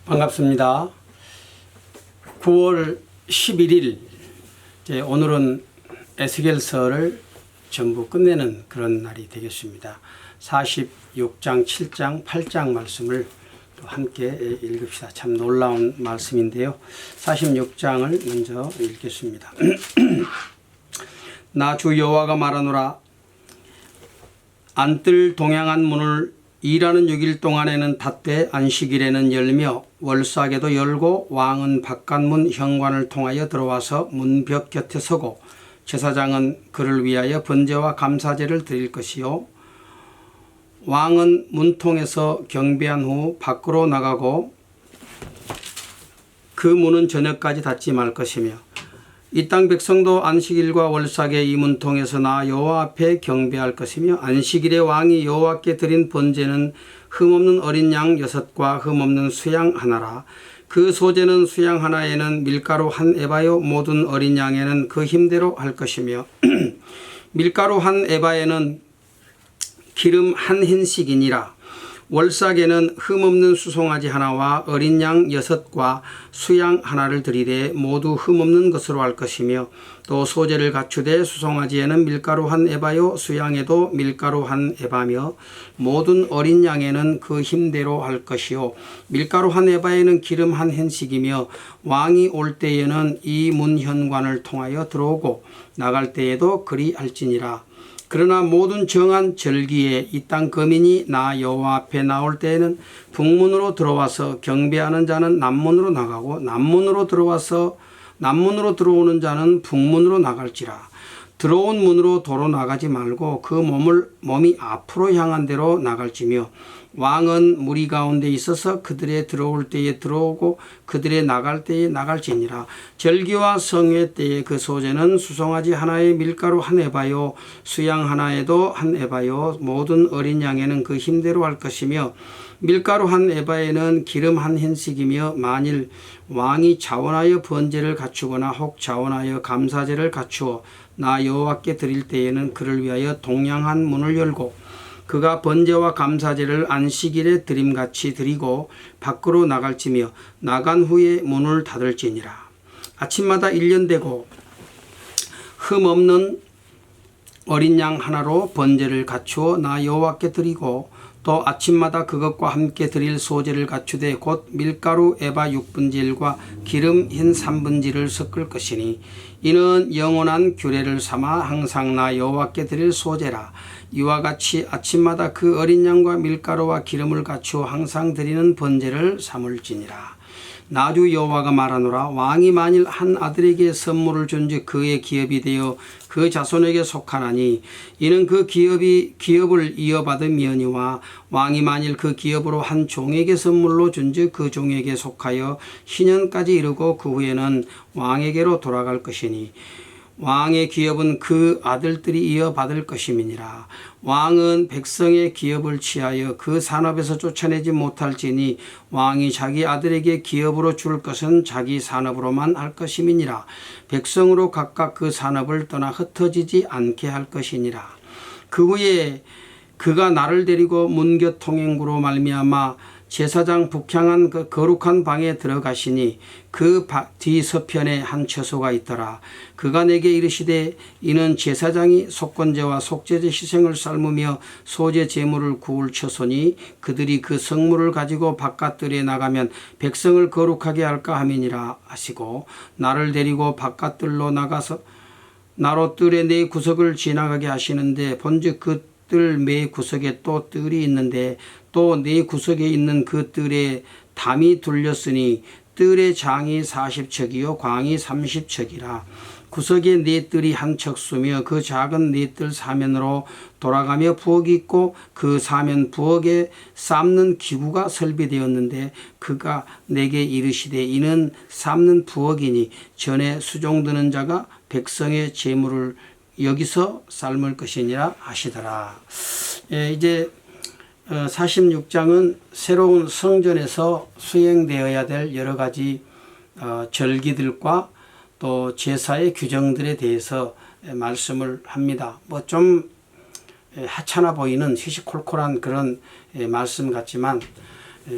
반갑습니다. 9월 11일 오늘은 에스겔서를 전부 끝내는 그런 날이 되겠습니다. 46장, 7장, 8장 말씀을 또 함께 읽읍시다. 참 놀라운 말씀인데요. 46장을 먼저 읽겠습니다. 나 주 여호와가 말하노라. 안뜰 동양한 문을 일하는 6일 동안에는 닫되 안식일에는 열며 월삭에도 열고 왕은 바깥문 현관을 통하여 들어와서 문벽 곁에 서고 제사장은 그를 위하여 번제와 감사제를 드릴 것이요 왕은 문통에서 경배한 후 밖으로 나가고 그 문은 저녁까지 닫지 말 것이며 이 땅 백성도 안식일과 월삭에 이 문통에서 나 여호와 앞에 경배할 것이며 안식일에 왕이 여호와께 드린 번제는 흠없는 어린 양 6과 흠없는 수양 하나라. 그 소제는 수양 하나에는 밀가루 한 에바요 모든 어린 양에는 그 힘대로 할 것이며 밀가루 한 에바에는 기름 한 흰씩이니라. 월삭에는 흠없는 수송아지 하나와 어린 양 6과 수양 하나를 드리되 모두 흠없는 것으로 할 것이며 또 소제를 갖추되 수송아지에는 밀가루 한 에바요 수양에도 밀가루 한 에바며 모든 어린 양에는 그 힘대로 할 것이요 밀가루 한 에바에는 기름 한 흰씩이며 왕이 올 때에는 이 문 현관을 통하여 들어오고 나갈 때에도 그리 할지니라. 그러나 모든 정한 절기에 이 땅 거민이 나 여호와 앞에 나올 때에는 북문으로 들어와서 경배하는 자는 남문으로 나가고 남문으로 들어오는 자는 북문으로 나갈지라. 들어온 문으로 도로 나가지 말고 그 몸이 앞으로 향한 대로 나갈지며 왕은 무리 가운데 있어서 그들의 들어올 때에 들어오고 그들의 나갈 때에 나갈지니라. 절기와 성회 때에 그 소제는 수송아지 하나에 밀가루 한 에바요 수양 하나에도 한 에바요 모든 어린 양에는 그 힘대로 할 것이며 밀가루 한 에바에는 기름 한 흰씩이며 만일 왕이 자원하여 번제를 갖추거나 혹 자원하여 감사제를 갖추어 나 여호와께 드릴 때에는 그를 위하여 동양한 문을 열고 그가 번제와 감사제를 안식일에 드림같이 드리고 밖으로 나갈지며 나간 후에 문을 닫을지니라. 아침마다 1년 되고 흠없는 어린 양 하나로 번제를 갖추어 나 여호와께 드리고 또 아침마다 그것과 함께 드릴 소제를 갖추되 곧 밀가루 에바 6분의 1과 기름 흰 3분의 1을 섞을 것이니 이는 영원한 규례를 삼아 항상 나 여호와께 드릴 소제라. 이와 같이 아침마다 그 어린 양과 밀가루와 기름을 갖추어 항상 드리는 번제를 삼을지니라. 나 주 여호와가 말하노라. 왕이 만일 한 아들에게 선물을 준즉 그의 기업이 되어 그 자손에게 속하나니 이는 그 기업을 이어받음이니와 왕이 만일 그 기업으로 한 종에게 선물로 준즉 그 종에게 속하여 희년까지 이르고 그 후에는 왕에게로 돌아갈 것이니 왕의 기업은 그 아들들이 이어받을 것임이니라. 왕은 백성의 기업을 취하여 그 산업에서 쫓아내지 못할지니 왕이 자기 아들에게 기업으로 줄 것은 자기 산업으로만 할 것임이니라. 백성으로 각각 그 산업을 떠나 흩어지지 않게 할 것이니라. 그 후에 그가 나를 데리고 문곁 통행구로 말미암아 제사장 북향한 그 거룩한 방에 들어가시니 그 뒤 서편에 한 처소가 있더라. 그가 내게 이르시되 이는 제사장이 속건제와 속죄제 희생을 삶으며 소제 제물을 구울 처소니 그들이 그 성물을 가지고 바깥들에 나가면 백성을 거룩하게 할까 함이니라 하시고 나를 데리고 바깥들로 나가서 나로 뜰의 네 구석을 지나가게 하시는데 본즉 그 뜰 매 구석에 또 뜰이 있는데 또 네 구석에 있는 그 뜰에 담이 둘렸으니 뜰의 장이 40척이요 광이 30척이라. 구석에 네 뜰이 한 척수며 그 작은 네 뜰 사면으로 돌아가며 부엌이 있고 그 사면 부엌에 삶는 기구가 설비되었는데 그가 내게 이르시되 이는 삶는 부엌이니 전에 수종드는 자가 백성의 제물을 여기서 삶을 것이니라 하시더라. 이제 46장은 새로운 성전에서 수행되어야 될 여러 가지 절기들과 또 제사의 규정들에 대해서 말씀을 합니다. 뭐 좀 하찮아 보이는 시시콜콜한 그런 말씀 같지만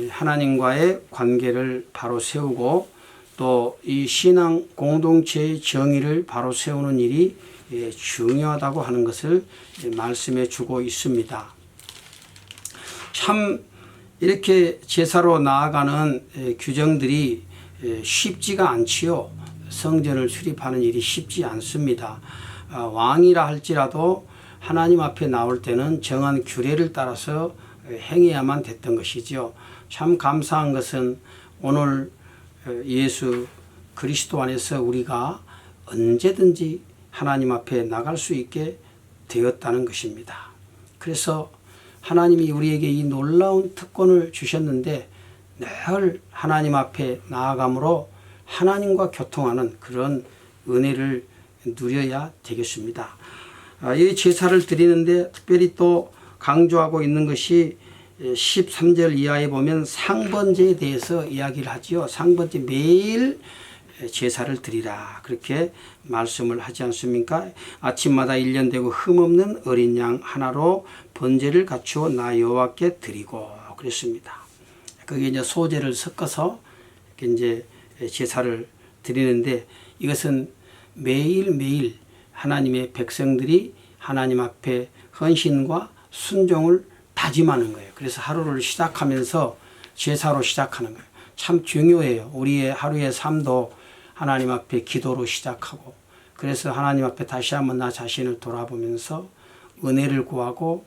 하나님과의 관계를 바로 세우고 또 이 신앙 공동체의 정의를 바로 세우는 일이 중요하다고 하는 것을 말씀해 주고 있습니다. 참 이렇게 제사로 나아가는 규정들이 쉽지가 않지요. 성전을 출입하는 일이 쉽지 않습니다. 왕이라 할지라도 하나님 앞에 나올 때는 정한 규례를 따라서 행해야만 됐던 것이죠. 참 감사한 것은 오늘 예수 그리스도 안에서 우리가 언제든지 하나님 앞에 나갈 수 있게 되었다는 것입니다. 그래서 하나님이 우리에게 이 놀라운 특권을 주셨는데 늘 하나님 앞에 나아감으로 하나님과 교통하는 그런 은혜를 누려야 되겠습니다. 이 제사를 드리는데 특별히 또 강조하고 있는 것이 13절 이하에 보면 상번제에 대해서 이야기를 하지요. 상번제 매일 제사를 드리라 그렇게 말씀을 하지 않습니까? 아침마다 1년 되고 흠없는 어린 양 하나로 번제를 갖추어 나 여호와께 드리고 그랬습니다. 거기에 이제 소제를 섞어서 이제 제사를 드리는데 이것은 매일매일 하나님의 백성들이 하나님 앞에 헌신과 순종을 다짐하는 거예요. 그래서 하루를 시작하면서 제사로 시작하는 거예요. 참 중요해요. 우리의 하루의 삶도 하나님 앞에 기도로 시작하고 그래서 하나님 앞에 다시 한번 나 자신을 돌아보면서 은혜를 구하고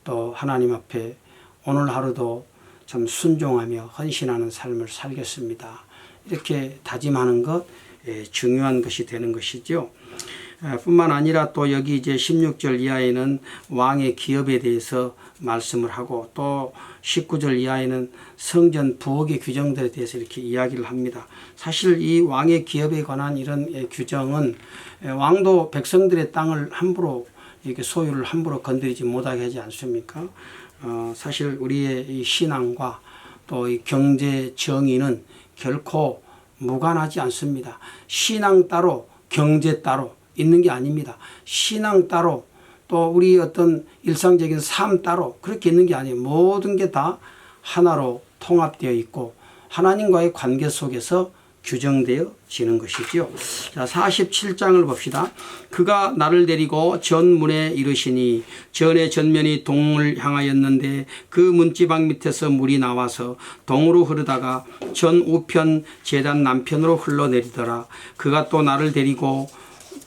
또 하나님 앞에 오늘 하루도 참 순종하며 헌신하는 삶을 살겠습니다. 이렇게 다짐하는 것 중요한 것이 되는 것이죠. 뿐만 아니라 또 여기 이제 16절 이하에는 왕의 기업에 대해서 말씀을 하고 또 19절 이하에는 성전 부엌의 규정들에 대해서 이렇게 이야기를 합니다. 사실 이 왕의 기업에 관한 이런 규정은 왕도 백성들의 땅을 함부로 이렇게 소유를 함부로 건드리지 못하게 하지 않습니까? 사실 우리의 이 신앙과 또 이 경제 정의는 결코 무관하지 않습니다. 신앙 따로 경제 따로 있는 게 아닙니다. 신앙 따로 또 우리 어떤 일상적인 삶 따로 그렇게 있는 게 아니에요. 모든 게 다 하나로 통합되어 있고 하나님과의 관계 속에서 규정되어지는 것이지요. 자, 47장을 봅시다. 그가 나를 데리고 전문에 이르시니 전의 전면이 동을 향하였는데 그 문지방 밑에서 물이 나와서 동으로 흐르다가 전 우편 제단 남편으로 흘러내리더라. 그가 또 나를 데리고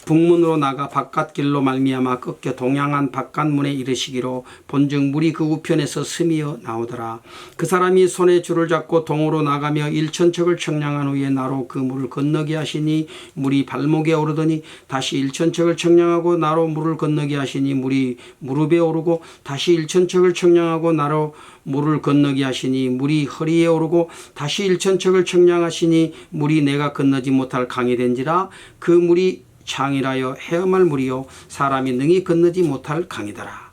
북문으로 나가 바깥길로 말미암아 꺾여 동양한 바깥문에 이르시기로 본즉 물이 그 우편에서 스미어 나오더라. 그 사람이 손에 줄을 잡고 동으로 나가며 일천척을 청량한 후에 나로 그 물을 건너게 하시니 물이 발목에 오르더니 다시 일천척을 청량하고 나로 물을 건너게 하시니 물이 무릎에 오르고 다시 일천척을 청량하고 나로 물을 건너게 하시니 물이 허리에 오르고 다시 일천척을 청량하시니 물이 내가 건너지 못할 강이 된지라. 그 물이 창이라여 헤엄할 물이요 사람이 능히 건너지 못할 강이더라.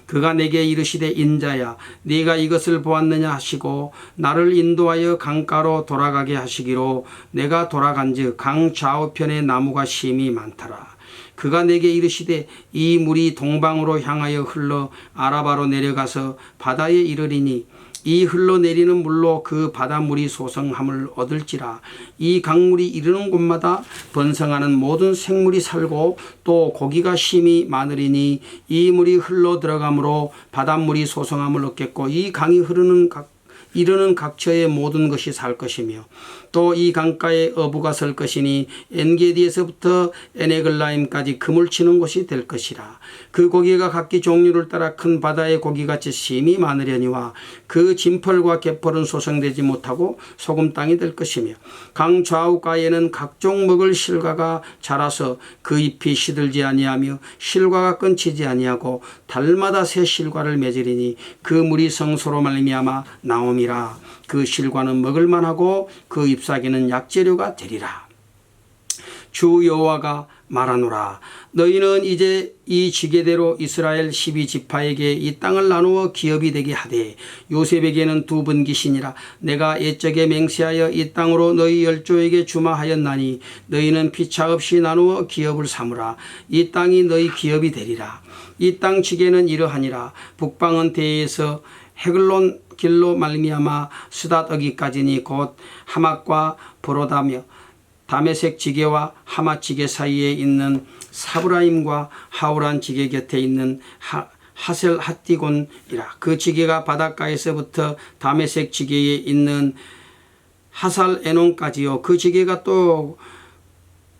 그가 내게 이르시되 인자야 네가 이것을 보았느냐 하시고 나를 인도하여 강가로 돌아가게 하시기로 내가 돌아간즉 강 좌우편에 나무가 심이 많더라. 그가 내게 이르시되 이 물이 동방으로 향하여 흘러 아라바로 내려가서 바다에 이르리니 이 흘러내리는 물로 그 바닷물이 소성함을 얻을지라. 이 강물이 이르는 곳마다 번성하는 모든 생물이 살고 또 고기가 심히 많으리니 이 물이 흘러 들어가므로 바닷물이 소성함을 얻겠고 이 강이 이르는 각처의 모든 것이 살 것이며 또 이 강가에 어부가 설 것이니 엔게디에서부터 에네글라임까지 그물 치는 곳이 될 것이라. 그 고기가 각기 종류를 따라 큰 바다의 고기같이 심히 많으려니와 그 진펄과 갯벌은 소성되지 못하고 소금 땅이 될 것이며 강 좌우가에는 각종 먹을 실과가 자라서 그 잎이 시들지 아니하며 실과가 끊치지 아니하고 달마다 새 실과를 맺으리니 그 물이 성소로 말미암아 나옴이라. 그 실과는 먹을만하고 그 잎사귀는 약재료가 되리라. 주 여호와가 말하노라. 너희는 이제 이 지게대로 이스라엘 12지파에게 이 땅을 나누어 기업이 되게 하되 요셉에게는 두 분기시니라. 내가 옛적에 맹세하여 이 땅으로 너희 열조에게 주마하였나니 너희는 피차 없이 나누어 기업을 삼으라. 이 땅이 너희 기업이 되리라. 이 땅 지게는 이러하니라. 북방은 대에서 헤글론 길로 말미암아 스닷 어기까지니 곧 하맛과 브로다며 다메섹 지게와 하맛 지게 사이에 있는 사브라임과 하우란 지게 곁에 있는 하셀 핫디곤이라. 그 지게가 바닷가에서부터 다메섹 지게에 있는 하살 에논까지요. 그 지게가 또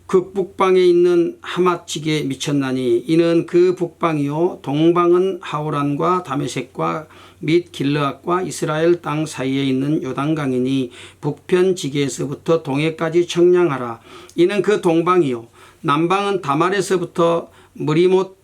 극북방에 있는 하맛 지게에 미쳤나니 이는 그 북방이요 동방은 하우란과 다메섹과 및 길르앗과 이스라엘 땅 사이에 있는 요단강이니 북편 지게에서부터 동해까지 청량하라. 이는 그 동방이요 남방은 다말에서부터 무리봇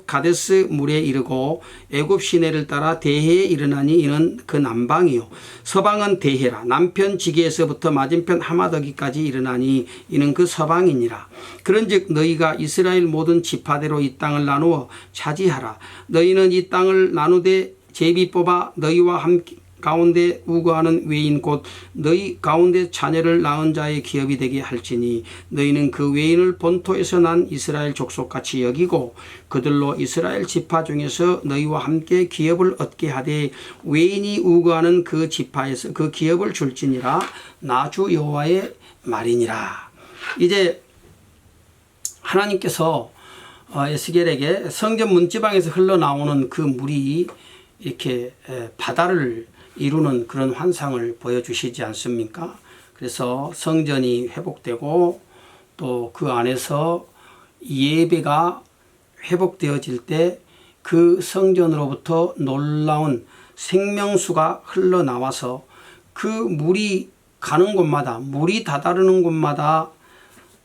가데스 물에 이르고 애굽 시내를 따라 대해에 이르나니 이는 그 남방이요 서방은 대해라. 남편 지게에서부터 맞은편 하마더기까지 이르나니 이는 그 서방이니라. 그런즉 너희가 이스라엘 모든 지파대로 이 땅을 나누어 차지하라. 너희는 이 땅을 나누되 제비 뽑아 너희와 함께 가운데 우거하는 외인 곧 너희 가운데 자녀를 낳은 자의 기업이 되게 할지니 너희는 그 외인을 본토에서 난 이스라엘 족속같이 여기고 그들로 이스라엘 지파 중에서 너희와 함께 기업을 얻게 하되 외인이 우거하는 그 지파에서 그 기업을 줄지니라. 나 주 여호와의 말이니라. 이제 하나님께서 에스겔에게 성전 문지방에서 흘러나오는 그 물이 이렇게 바다를 이루는 그런 환상을 보여주시지 않습니까? 그래서 성전이 회복되고 또 그 안에서 예배가 회복되어질 때 그 성전으로부터 놀라운 생명수가 흘러나와서 그 물이 가는 곳마다 물이 다다르는 곳마다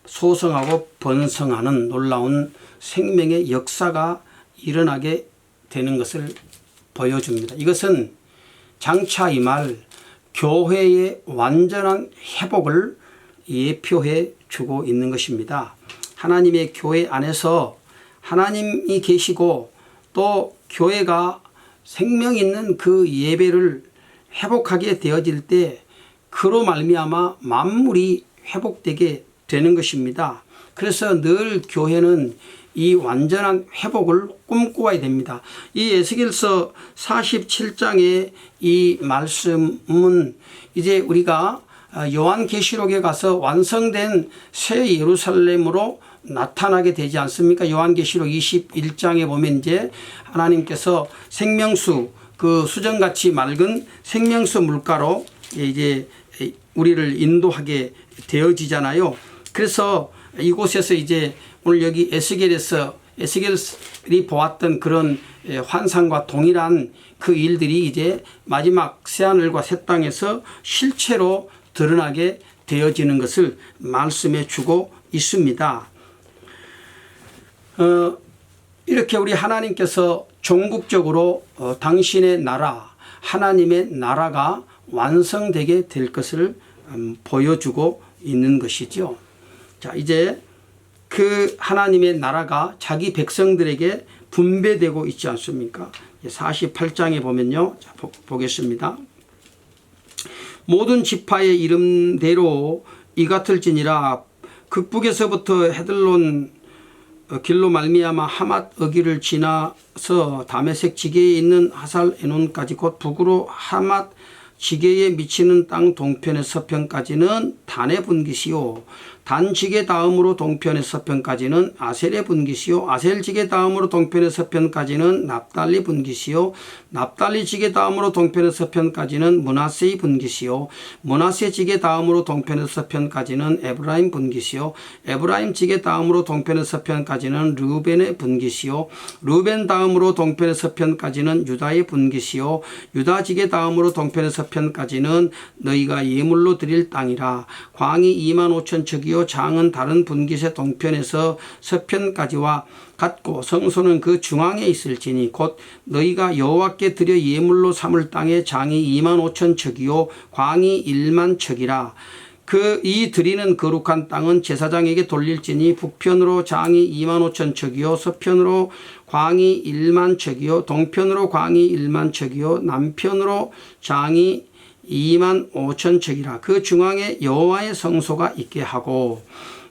소성하고 번성하는 놀라운 생명의 역사가 일어나게 되는 것을 보여줍니다. 이것은 장차 임할 교회의 완전한 회복을 예표해 주고 있는 것입니다. 하나님의 교회 안에서 하나님이 계시고 또 교회가 생명 있는 그 예배를 회복하게 되어질 때 그로 말미암아 만물이 회복되게 되는 것입니다. 그래서 늘 교회는 이 완전한 회복을 꿈꾸어야 됩니다. 이 에스겔서 47장의 이 말씀은 이제 우리가 요한계시록에 가서 완성된 새 예루살렘으로 나타나게 되지 않습니까? 요한계시록 21장에 보면 이제 하나님께서 생명수, 그 수정같이 맑은 생명수 물가로 이제 우리를 인도하게 되어지잖아요. 그래서 이곳에서 이제 오늘 여기 에스겔이 보았던 그런 환상과 동일한 그 일들이 이제 마지막 새하늘과 새 땅에서 실체로 드러나게 되어지는 것을 말씀해 주고 있습니다. 이렇게 우리 하나님께서 종국적으로 당신의 나라, 하나님의 나라가 완성되게 될 것을 보여주고 있는 것이죠. 자, 이제 그 하나님의 나라가 자기 백성들에게 분배되고 있지 않습니까? 48장에 보면요. 자, 보겠습니다. 모든 지파의 이름대로 이 같을지니라. 극북에서부터 헤들론 길로 말미암아 하맛 어기를 지나서 다메섹 지게에 있는 하살 에논까지 곧 북으로 하맛 지게에 미치는 땅 동편의 서편까지는 단의 분깃이요 단 지게 다음으로 동편의 서편까지는 아셀의 분깃이요 아셀 지게 다음으로 동편의 서편까지는 납달리 분깃이요 납달리 지게 다음으로 동편의 서편까지는 므낫세의 분깃이요 므낫세 지게 다음으로 동편의 서편까지는 에브라임 분깃이요 에브라임 지게 다음으로 동편의 서편까지는 르우벤의 분깃이요 르우벤 다음으로 동편의 서편까지는 유다의 분깃이요 유다 지게 다음으로 동편의 서편까지는 너희가 예물로 드릴 땅이라. 광이 25,000척이요 장은 다른 분깃의 동편에서 서편까지와 같고 성소는 그 중앙에 있을지니 곧 너희가 여호와께 드려 예물로 삼을 땅의 장이 25,000척이요 광이 10,000척이라. 이 드리는 거룩한 땅은 제사장에게 돌릴지니 북편으로 장이 25,000척이요 서편으로 광이 10,000척이요 동편으로 광이 10,000척이요 남편으로 장이 25,000척이라. 그 중앙에 여호와의 성소가 있게 하고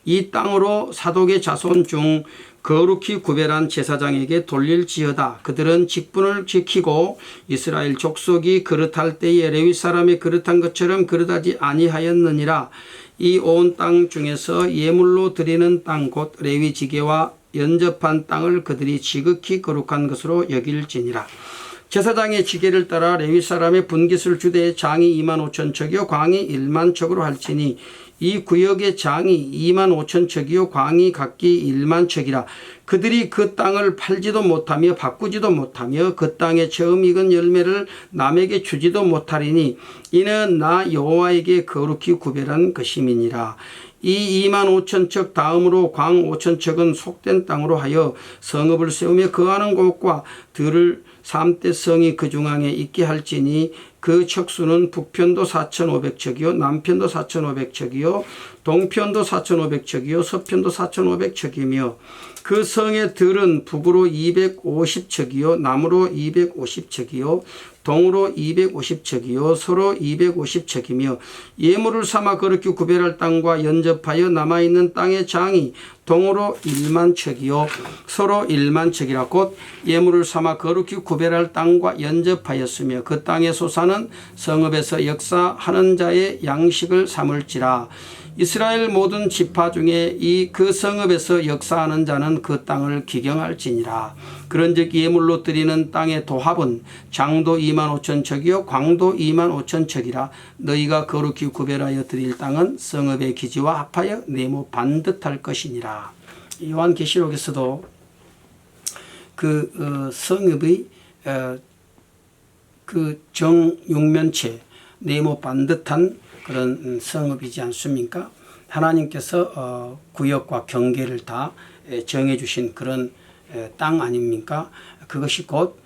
이 땅으로 사독의 자손 중 거룩히 구별한 제사장에게 돌릴지어다. 그들은 직분을 지키고 이스라엘 족속이 그릇할 때에 레위 사람의 그릇한 것처럼 그릇하지 아니하였느니라. 이 온 땅 중에서 예물로 드리는 땅 곧 레위 지게와 연접한 땅을 그들이 지극히 거룩한 것으로 여길지니라. 제사장의 지게를 따라 레위 사람의 분깃을 주되 장이 25,000척이요 광이 10,000척으로 할지니 이 구역의 장이 25,000척이요 광이 각기 10,000척이라. 그들이 그 땅을 팔지도 못하며 바꾸지도 못하며 그 땅에 처음 익은 열매를 남에게 주지도 못하리니 이는 나 여호와에게 거룩히 구별한 것임이니라. 이 25,000척 다음으로 광 5,000척은 속된 땅으로 하여 성읍을 세우며 거하는 곳과 들을 3대 성이 그 중앙에 있게 할지니 그 척수는 북편도 4,500척이요 남편도 4,500척이요 동편도 4,500척이요 서편도 4,500척이며 그 성의 들은 북으로 250척이요 남으로 250척이요 동으로 250척이요 서로 250척이며 예물을 삼아 거룩히 구별할 땅과 연접하여 남아있는 땅의 장이 동으로 10,000척이요 서로 10,000척이라. 곧 예물을 삼아 거룩히 구별할 땅과 연접하였으며 그 땅의 소사는 성읍에서 역사하는 자의 양식을 삼을지라. 이스라엘 모든 지파 중에 이 그 성읍에서 역사하는 자는 그 땅을 기경할지니라. 그런즉 예물로 드리는 땅의 도합은 장도 25,000척이요 광도 25,000척이라. 너희가 거룩히 구별하여 드릴 땅은 성읍의 기지와 합하여 네모 반듯할 것이니라. 요한계시록에서도 그 성읍의 그 정육면체 네모 반듯한 그런 성읍이지 않습니까? 하나님께서 구역과 경계를 다 정해 주신 그런 땅 아닙니까? 그것이 곧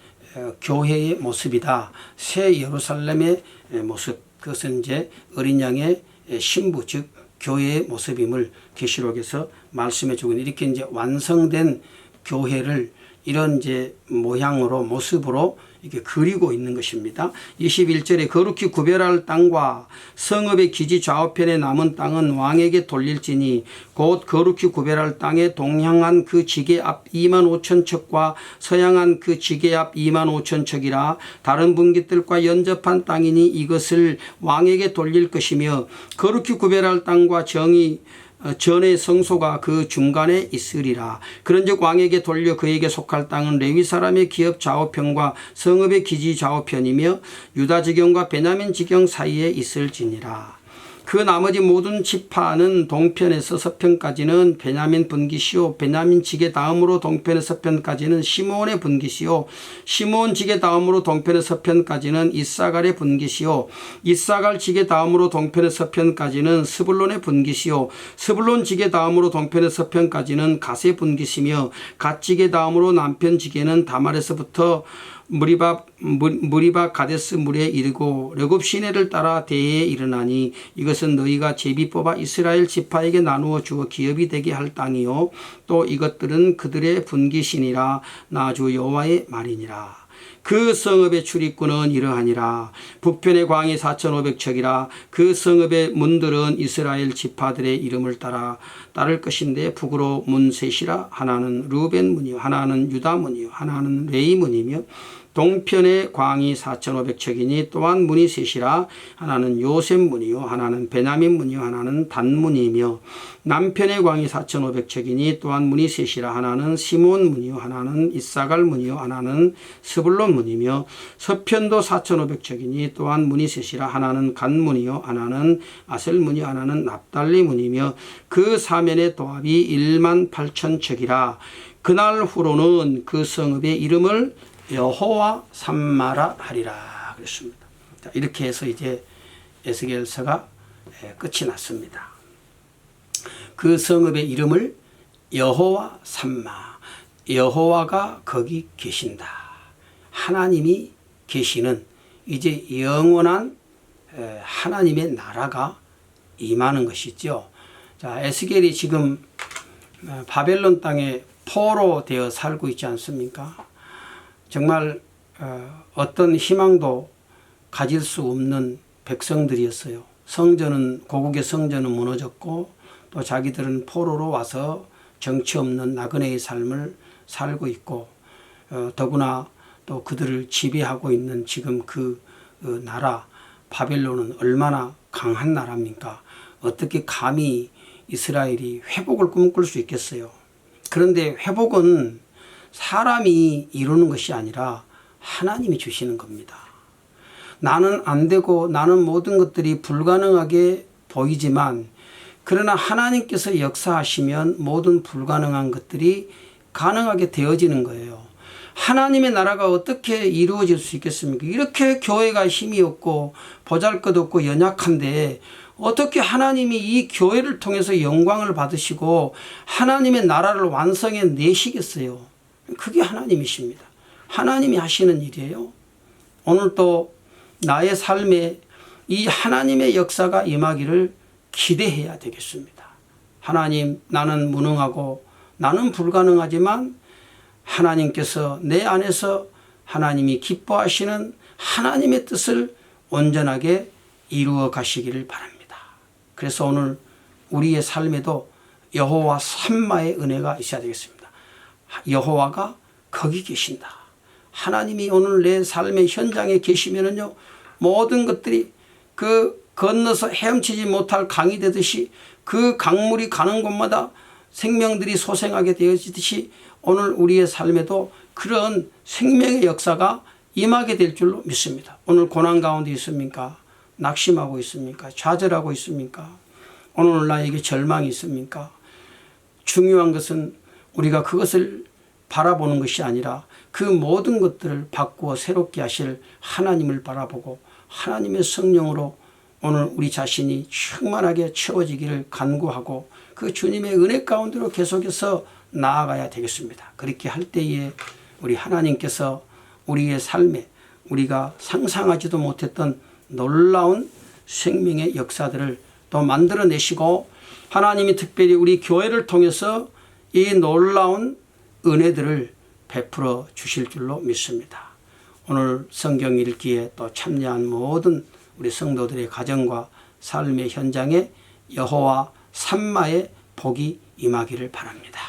교회의 모습이다. 새 예루살렘의 모습. 그것은 이제 어린 양의 신부 즉 교회의 모습임을 계시록에서 말씀해 주고 이렇게 이제 완성된 교회를 이런 이제 모양으로 모습으로 이렇게 그리고 있는 것입니다. 21절에 거룩히 구별할 땅과 성읍의 기지 좌우편에 남은 땅은 왕에게 돌릴지니 곧 거룩히 구별할 땅에 동향한 그 지게 앞 25,000척과 서향한 그 지게 앞 25,000척이라. 다른 분깃들과 연접한 땅이니 이것을 왕에게 돌릴 것이며 거룩히 구별할 땅과 정의 전의 성소가 그 중간에 있으리라. 그런즉 왕에게 돌려 그에게 속할 땅은 레위 사람의 기업 좌우편과 성읍의 기지 좌우편이며 유다 지경과 베냐민 지경 사이에 있을지니라. 그 나머지 모든 지파는 동편에서 서편까지는 베냐민 분깃이요 베냐민 지게 다음으로 동편에서 서편까지는 시므온의 분깃이요 시므온 지게 다음으로 동편에서 서편까지는 이사갈의 분깃이요 이사갈 지게 다음으로 동편에서 서편까지는 스불론의 분깃이요 스불론 지게 다음으로 동편에서 서편까지는 갓의 분깃이며 갓 지게 다음으로 남편 지게는 다말에서부터 무리바 가데스 물에 이르고 르굽 시내를 따라 대해에 이르나니 이것은 너희가 제비 뽑아 이스라엘 지파에게 나누어 주어 기업이 되게 할 땅이요 또 이것들은 그들의 분깃이니라. 나 주 여호와의 말이니라. 그 성읍의 출입구는 이러하니라. 북편의 광이 4,500척이라. 그 성읍의 문들은 이스라엘 지파들의 이름을 따를 것인데 북으로 문 셋이라. 하나는 루벤 문이요 하나는 유다 문이요 하나는 레위 문이며 동편의 광이 4,500척이니 또한 문이 셋이라. 하나는 요셉 문이요 하나는 베냐민 문이요 하나는 단 문이며 남편의 광이 4,500척이니 또한 문이 셋이라. 하나는 시몬 문이요 하나는 이사갈 문이요 하나는 스불론 문이며 서편도 4,500척이니 또한 문이 셋이라. 하나는 간 문이요 하나는 아셀 문이요 하나는 납달리 문이며 그 사면의 도합이 18,000척이라. 그날 후로는 그 성읍의 이름을 여호와 삼마라 하리라 그랬습니다. 자, 이렇게 해서 이제 에스겔서가 끝이 났습니다. 그 성읍의 이름을 여호와 삼마, 여호와가 거기 계신다. 하나님이 계시는 이제 영원한 하나님의 나라가 임하는 것이죠. 자, 에스겔이 지금 바벨론 땅에 포로 되어 살고 있지 않습니까? 정말 어떤 희망도 가질 수 없는 백성들이었어요. 성전은 고국의 성전은 무너졌고 또 자기들은 포로로 와서 정치 없는 나그네의 삶을 살고 있고 더구나 또 그들을 지배하고 있는 지금 그 나라 바벨론은 얼마나 강한 나라입니까? 어떻게 감히 이스라엘이 회복을 꿈꿀 수 있겠어요? 그런데 회복은 사람이 이루는 것이 아니라 하나님이 주시는 겁니다. 나는 안 되고 나는 모든 것들이 불가능하게 보이지만 그러나 하나님께서 역사하시면 모든 불가능한 것들이 가능하게 되어지는 거예요. 하나님의 나라가 어떻게 이루어질 수 있겠습니까? 이렇게 교회가 힘이 없고 보잘것없고 연약한데 어떻게 하나님이 이 교회를 통해서 영광을 받으시고 하나님의 나라를 완성해 내시겠어요? 그게 하나님이십니다. 하나님이 하시는 일이에요. 오늘 또 나의 삶에 이 하나님의 역사가 임하기를 기대해야 되겠습니다. 하나님, 나는 무능하고 나는 불가능하지만 하나님께서 내 안에서 하나님이 기뻐하시는 하나님의 뜻을 온전하게 이루어 가시기를 바랍니다. 그래서 오늘 우리의 삶에도 여호와 삼마의 은혜가 있어야 되겠습니다. 여호와가 거기 계신다. 하나님이 오늘 내 삶의 현장에 계시면은요, 모든 것들이 그 건너서 헤엄치지 못할 강이 되듯이 그 강물이 가는 곳마다 생명들이 소생하게 되어지듯이 오늘 우리의 삶에도 그런 생명의 역사가 임하게 될 줄로 믿습니다. 오늘 고난 가운데 있습니까? 낙심하고 있습니까? 좌절하고 있습니까? 오늘 나에게 절망이 있습니까? 중요한 것은 우리가 그것을 바라보는 것이 아니라 그 모든 것들을 바꾸어 새롭게 하실 하나님을 바라보고 하나님의 성령으로 오늘 우리 자신이 충만하게 채워지기를 간구하고 그 주님의 은혜 가운데로 계속해서 나아가야 되겠습니다. 그렇게 할 때에 우리 하나님께서 우리의 삶에 우리가 상상하지도 못했던 놀라운 생명의 역사들을 또 만들어내시고 하나님이 특별히 우리 교회를 통해서 이 놀라운 은혜들을 베풀어 주실 줄로 믿습니다. 오늘 성경 읽기에 또 참여한 모든 우리 성도들의 가정과 삶의 현장에 여호와 삼마의 복이 임하기를 바랍니다.